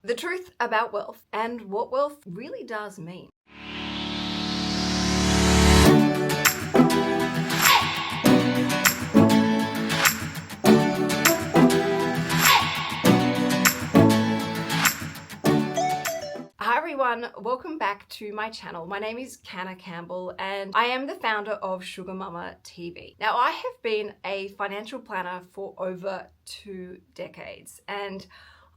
The truth about wealth and what wealth really does mean. Hi everyone, welcome back to my channel. My name is Canna and I am the founder of SugarMamma TV. Now, I have been a financial planner for over 2 decades, and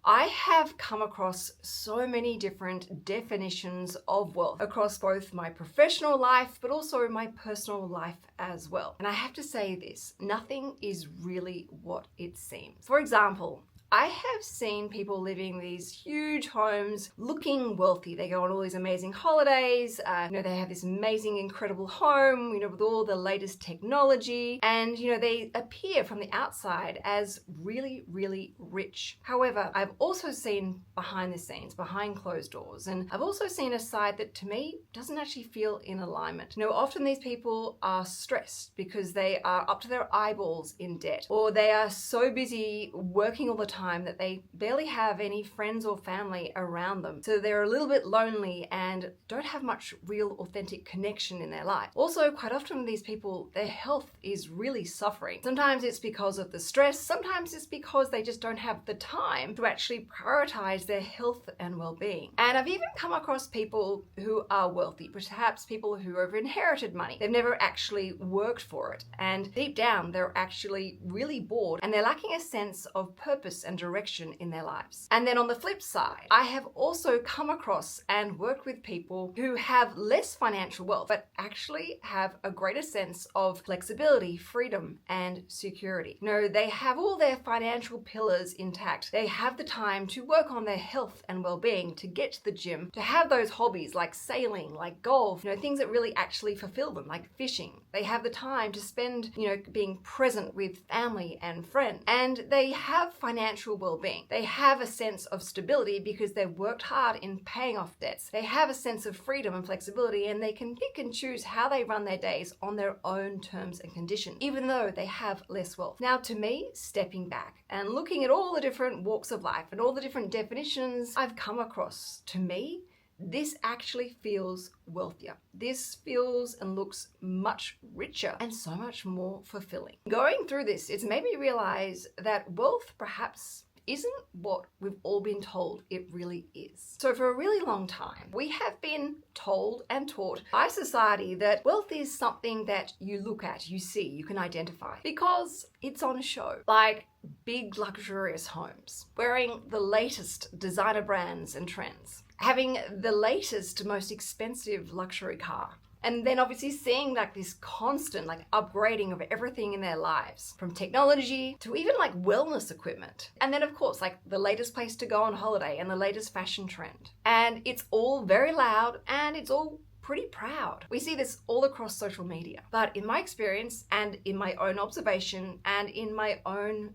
I have come across so many different definitions of wealth across both my professional life, but also my personal life as well. And I have to say this, nothing is really what it seems. For example, I have seen people living these huge homes looking wealthy. They go on all these amazing holidays, they have this amazing, incredible home, with all the latest technology, and, they appear from the outside as really, really rich. However, I've also seen behind the scenes, behind closed doors, and I've also seen a side that to me doesn't actually feel in alignment. Often these people are stressed because they are up to their eyeballs in debt, or they are so busy working all the time that they barely have any friends or family around them. So they're a little bit lonely and don't have much real authentic connection in their life. Also, quite often these people, their health is really suffering. Sometimes it's because of the stress, sometimes it's because they just don't have the time to actually prioritize their health and well-being. And I've even come across people who are wealthy, perhaps people who have inherited money. They've never actually worked for it, and deep down they're actually really bored and they're lacking a sense of purpose and direction in their lives. And then on the flip side, I have also come across and worked with people who have less financial wealth, but actually have a greater sense of flexibility, freedom, and security. They have all their financial pillars intact. They have the time to work on their health and well-being, to get to the gym, to have those hobbies like sailing, like golf, things that really actually fulfill them, like fishing. They have the time to spend, being present with family and friends. And they have financial well-being. They have a sense of stability because they've worked hard in paying off debts. They have a sense of freedom and flexibility, and they can pick and choose how they run their days on their own terms and conditions, even though they have less wealth. Now, to me, stepping back and looking at all the different walks of life and all the different definitions I've come across, to me, this actually feels wealthier. This feels and looks much richer and so much more fulfilling. Going through this, it's made me realize that wealth perhaps isn't what we've all been told it really is. So for a really long time, we have been told and taught by society that wealth is something that you look at, you see, you can identify, because it's on show. Like big luxurious homes, wearing the latest designer brands and trends, having the latest, most expensive luxury car. And then obviously seeing this constant upgrading of everything in their lives, from technology to even wellness equipment. And then of course the latest place to go on holiday and the latest fashion trend. And it's all very loud and it's all pretty proud. We see this all across social media. But in my experience and in my own observation and in my own,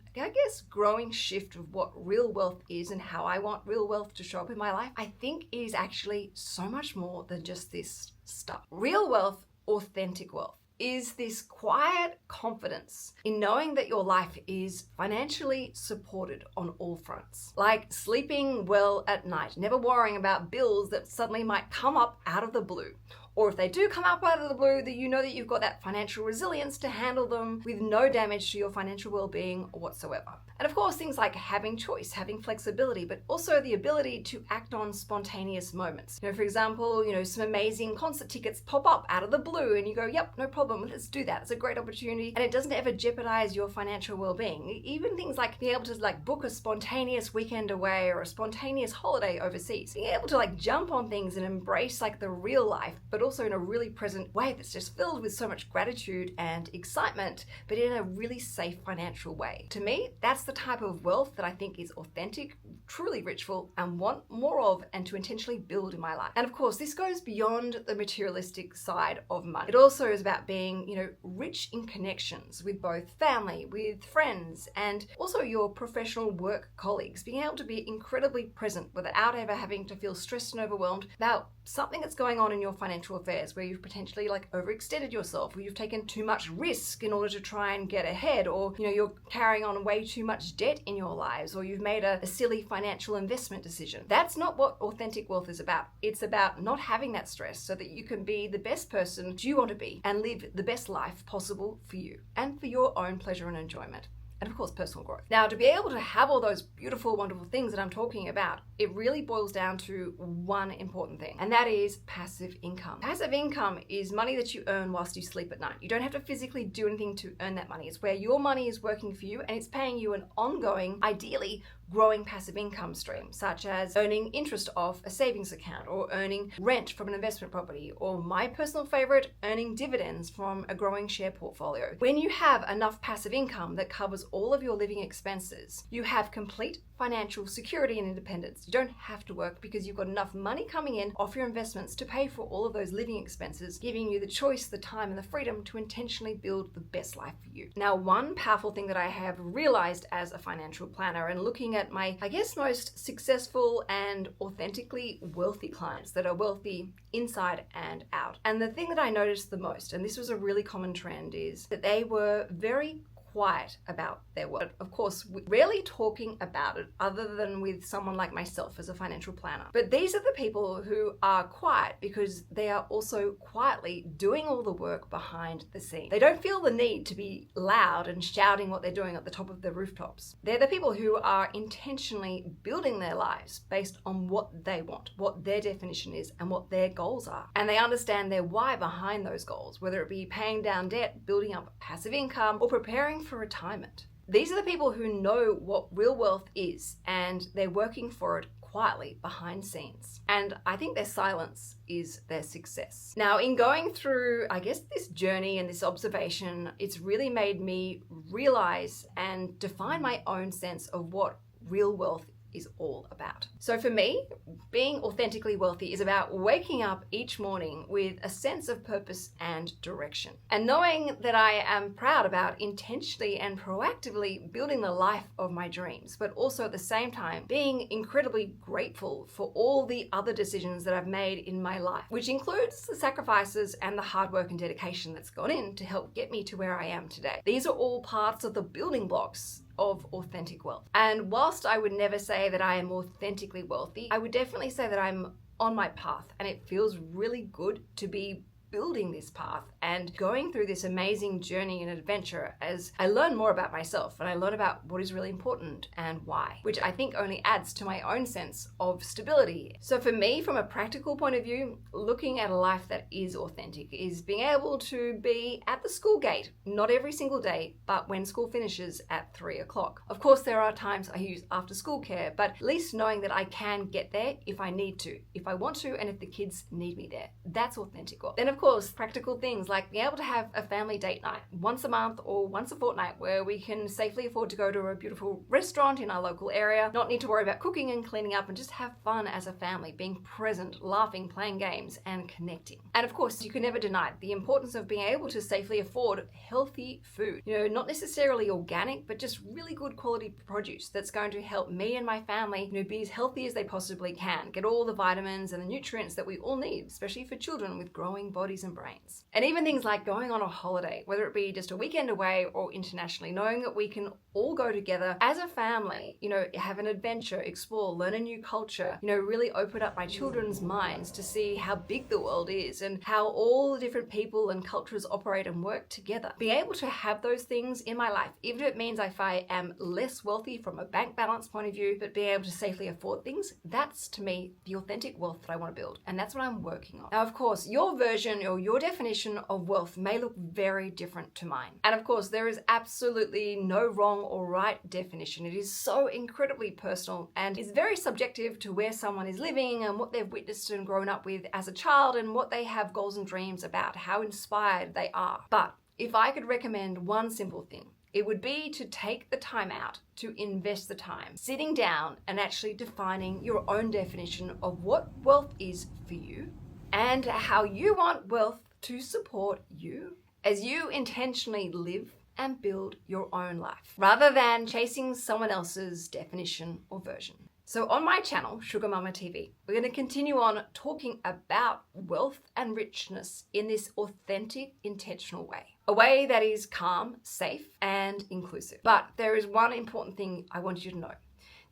growing shift of what real wealth is and how I want real wealth to show up in my life, I think it is actually so much more than just this stuff. Real wealth, authentic wealth, is this quiet confidence in knowing that your life is financially supported on all fronts. Like sleeping well at night, never worrying about bills that suddenly might come up out of the blue. Or if they do come up out of the blue, that you know that you've got that financial resilience to handle them with no damage to your financial well-being whatsoever. And of course, things like having choice, having flexibility, but also the ability to act on spontaneous moments. For example, some amazing concert tickets pop up out of the blue and you go, yep, no problem, let's do that. It's a great opportunity. And it doesn't ever jeopardize your financial well-being. Even things like being able to book a spontaneous weekend away or a spontaneous holiday overseas. Being able to jump on things and embrace the real life, but also in a really present way that's just filled with so much gratitude and excitement, but in a really safe financial way. To me, that's the type of wealth that I think is authentic, truly ritual, and want more of and to intentionally build in my life. And of course, this goes beyond the materialistic side of money. It also is about being, rich in connections with both family, with friends, and also your professional work colleagues. Being able to be incredibly present without ever having to feel stressed and overwhelmed about something that's going on in your financial financial affairs where you've potentially like overextended yourself, or you've taken too much risk in order to try and get ahead, or you're carrying on way too much debt in your lives, or you've made a silly financial investment decision. That's not what authentic wealth is about. It's about not having that stress so that you can be the best person you want to be and live the best life possible for you and for your own pleasure and enjoyment. And of course, personal growth. Now, to be able to have all those beautiful, wonderful things that I'm talking about, it really boils down to one important thing, and that is passive income. Passive income is money that you earn whilst you sleep at night. You don't have to physically do anything to earn that money. It's where your money is working for you and it's paying you an ongoing, ideally growing passive income stream, such as earning interest off a savings account, or earning rent from an investment property, or my personal favorite, earning dividends from a growing share portfolio. When you have enough passive income that covers all of your living expenses, you have complete financial security and independence. You don't have to work because you've got enough money coming in off your investments to pay for all of those living expenses, giving you the choice, the time, and the freedom to intentionally build the best life for you. Now, one powerful thing that I have realized as a financial planner and looking at my, most successful and authentically wealthy clients that are wealthy inside and out. And the thing that I noticed the most, and this was a really common trend, is that they were very quiet about their work. Of course, rarely talking about it other than with someone like myself as a financial planner. But these are the people who are quiet because they are also quietly doing all the work behind the scenes. They don't feel the need to be loud and shouting what they're doing at the top of their rooftops. They're the people who are intentionally building their lives based on what they want, what their definition is, and what their goals are. And they understand their why behind those goals, whether it be paying down debt, building up passive income, or preparing for retirement. These are the people who know what real wealth is, and they're working for it quietly behind scenes. And I think their silence is their success. Now, in going through, this journey and this observation, it's really made me realize and define my own sense of what real wealth is all about. So for me, being authentically wealthy is about waking up each morning with a sense of purpose and direction, and knowing that I am proud about intentionally and proactively building the life of my dreams, but also at the same time being incredibly grateful for all the other decisions that I've made in my life, which includes the sacrifices and the hard work and dedication that's gone in to help get me to where I am today. These are all parts of the building blocks of authentic wealth. And whilst I would never say that I am authentically wealthy, I would definitely say that I'm on my path, and it feels really good to be building this path and going through this amazing journey and adventure as I learn more about myself and I learn about what is really important and why, which I think only adds to my own sense of stability. So for me, from a practical point of view, looking at a life that is authentic is being able to be at the school gate, not every single day, but when school finishes at 3 o'clock. Of course, there are times I use after school care, but at least knowing that I can get there if I need to, if I want to, and if the kids need me there. That's authentic wealth. Then of course, practical things like being able to have a family date night once a month or once a fortnight where we can safely afford to go to a beautiful restaurant in our local area, not need to worry about cooking and cleaning up, and just have fun as a family, being present, laughing, playing games, and connecting. And of course, you can never deny the importance of being able to safely afford healthy food. Not necessarily organic, but just really good quality produce that's going to help me and my family, be as healthy as they possibly can, get all the vitamins and the nutrients that we all need, especially for children with growing bodies and brains. And even things like going on a holiday, whether it be just a weekend away or internationally, knowing that we can all go together as a family, have an adventure, explore, learn a new culture, really open up my children's minds to see how big the world is and how all the different people and cultures operate and work together. Being able to have those things in my life, even if it means if I am less wealthy from a bank balance point of view, but being able to safely afford things, that's to me the authentic wealth that I want to build. And that's what I'm working on. Now, of course, your version or your definition of wealth may look very different to mine. And of course, there is absolutely no wrong or right definition. It is so incredibly personal and is very subjective to where someone is living and what they've witnessed and grown up with as a child and what they have goals and dreams about, how inspired they are. But if I could recommend one simple thing, it would be to take the time out to invest the time, sitting down and actually defining your own definition of what wealth is for you and how you want wealth to support you as you intentionally live and build your own life, rather than chasing someone else's definition or version. So on my channel, SugarMamma TV, we're going to continue on talking about wealth and richness in this authentic, intentional way. A way that is calm, safe, and inclusive. But there is one important thing I want you to know.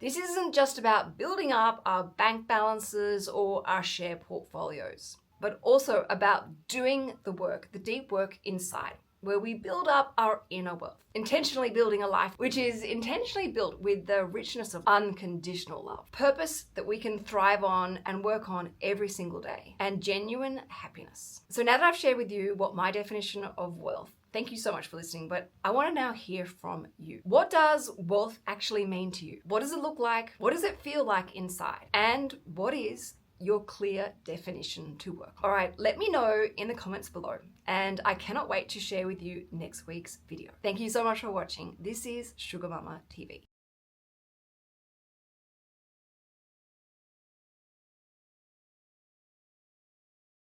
This isn't just about building up our bank balances or our share portfolios, but also about doing the work, the deep work inside, where we build up our inner wealth, intentionally building a life which is intentionally built with the richness of unconditional love, purpose that we can thrive on and work on every single day, and genuine happiness. So now that I've shared with you what my definition of wealth, thank you so much for listening, but I want to now hear from you. What does wealth actually mean to you? What does it look like? What does it feel like inside? And what is your clear definition to work? All right, let me know in the comments below. And I cannot wait to share with you next week's video. Thank you so much for watching. This is SugarMamma TV.